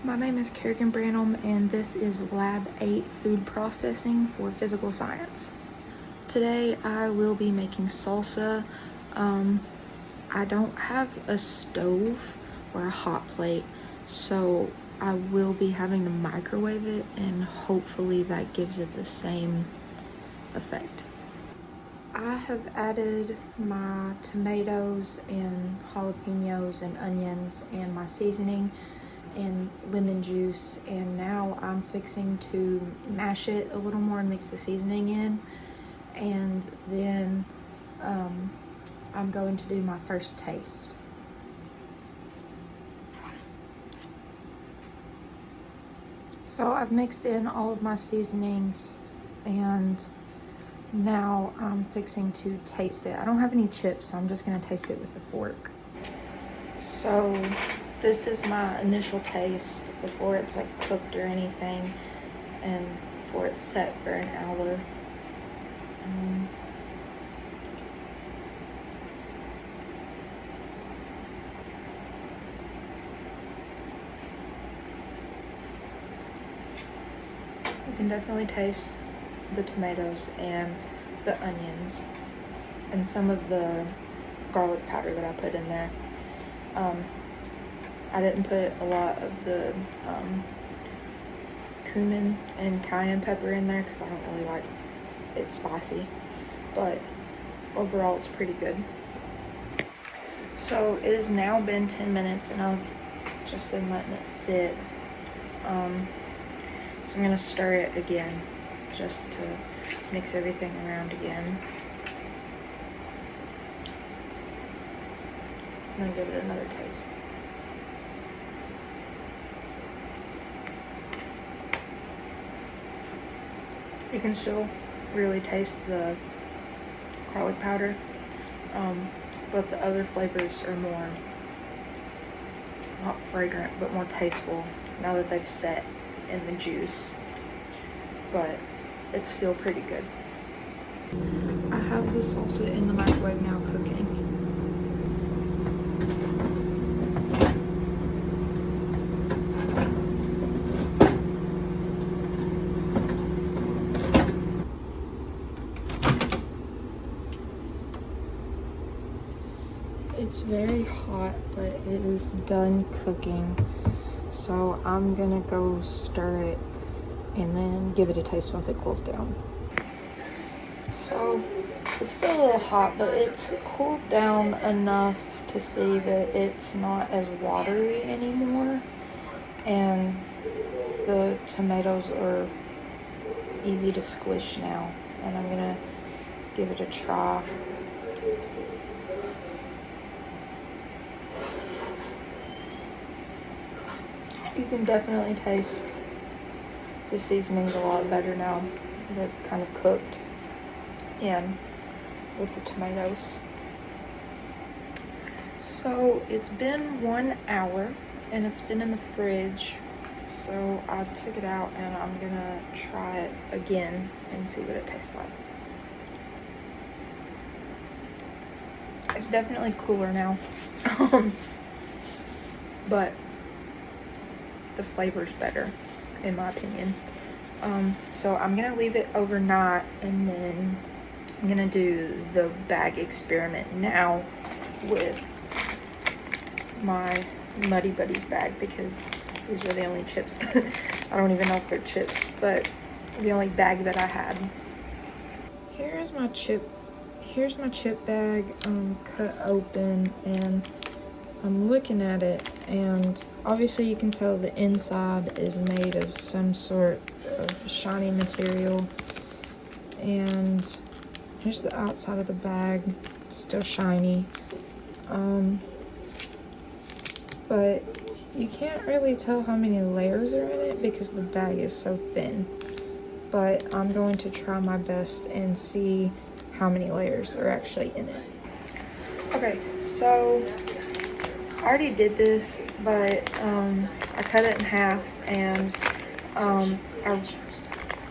My name is Kerrigan Branham, and this is Lab 8 Food Processing for Physical Science. Today I will be making salsa. I don't have a stove or a hot plate, so I will be having to microwave it, and hopefully that gives it the same effect. I have added my tomatoes and jalapenos and onions and my seasoning and lemon juice, and now I'm fixing to mash it a little more and mix the seasoning in, and then I'm going to do my first taste. So I've mixed in all of my seasonings, and now I'm fixing to taste it. I don't have any chips, so I'm just gonna taste it with the fork. So this is my initial taste before it's like cooked or anything, and before it's set for an hour. You can definitely taste the tomatoes and the onions and some of the garlic powder that I put in there. I didn't put a lot of the cumin and cayenne pepper in there because I don't really like it spicy, but overall it's pretty good. So it has now been 10 minutes and I've just been letting it sit. So I'm gonna stir it again just to mix everything around again. I'm gonna give it another taste. You can still really taste the garlic powder, but the other flavors are more, not fragrant, but more tasteful now that they've set in the juice, but it's still pretty good. I have the salsa in the microwave now cooking. It's very hot, but it is done cooking. So I'm gonna go stir it and then give it a taste once it cools down. So it's still a little hot, but it's cooled down enough to see that it's not as watery anymore, and the tomatoes are easy to squish now, and I'm gonna give it a try. You can definitely taste the seasoning's a lot better now that it's kind of cooked and with the tomatoes. So it's been 1 hour and it's been in the fridge, so I took it out and I'm gonna try it again and see what it tastes like. It's definitely cooler now, but the flavor's better in my opinion. So I'm gonna leave it overnight, and then I'm gonna do the bag experiment now with my Muddy Buddies bag, because these were the only chips I don't even know if they're chips, but the only bag that I had. Here's my chip bag cut open, and I'm looking at it, and obviously you can tell the inside is made of some sort of shiny material, and here's the outside of the bag, still shiny, but you can't really tell how many layers are in it because the bag is so thin. But I'm going to try my best and see how many layers are actually in it. Okay, so I already did this, but I cut it in half, and I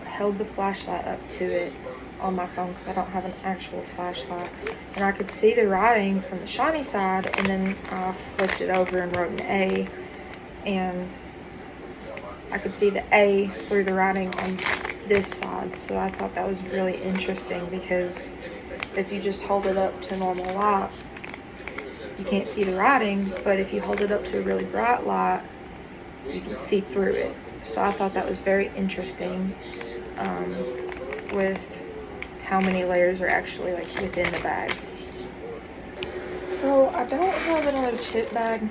held the flashlight up to it on my phone because I don't have an actual flashlight, and I could see the writing from the shiny side, and then I flipped it over and wrote an A, and I could see the A through the writing on this side. So I thought that was really interesting because if you just hold it up to normal light, you can't see the writing, but if you hold it up to a really bright light, you can see through it. So I thought that was very interesting with how many layers are actually like within the bag. So I don't have another chip bag,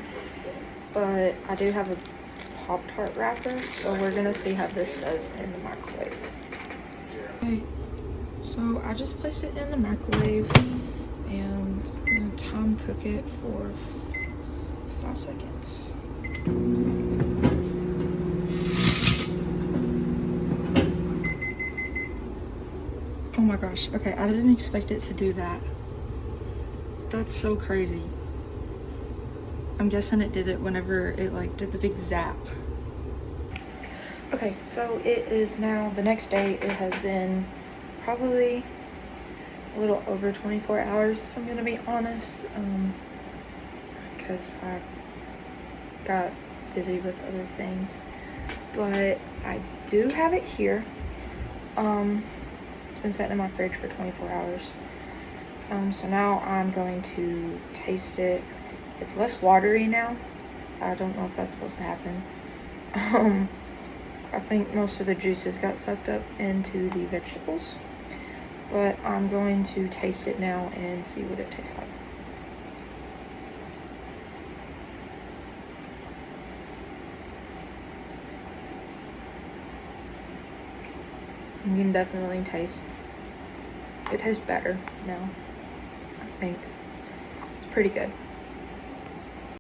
but I do have a Pop-Tart wrapper, so we're gonna see how this does in the microwave. Okay, so I just placed it in the microwave and I'm gonna time cook it for 5 seconds. Oh my gosh, okay, I didn't expect it to do that. That's so crazy. I'm guessing it did it whenever it like did the big zap. Okay, so it is now the next day. It has been probably a little over 24 hours, if I'm gonna be honest, because I got busy with other things. But I do have it here. It's been sitting in my fridge for 24 hours. So now I'm going to taste it. It's less watery now. I don't know if that's supposed to happen. I think most of the juices got sucked up into the vegetables. But I'm going to taste it now and see what it tastes like. You can definitely taste, it tastes better now, I think. It's pretty good.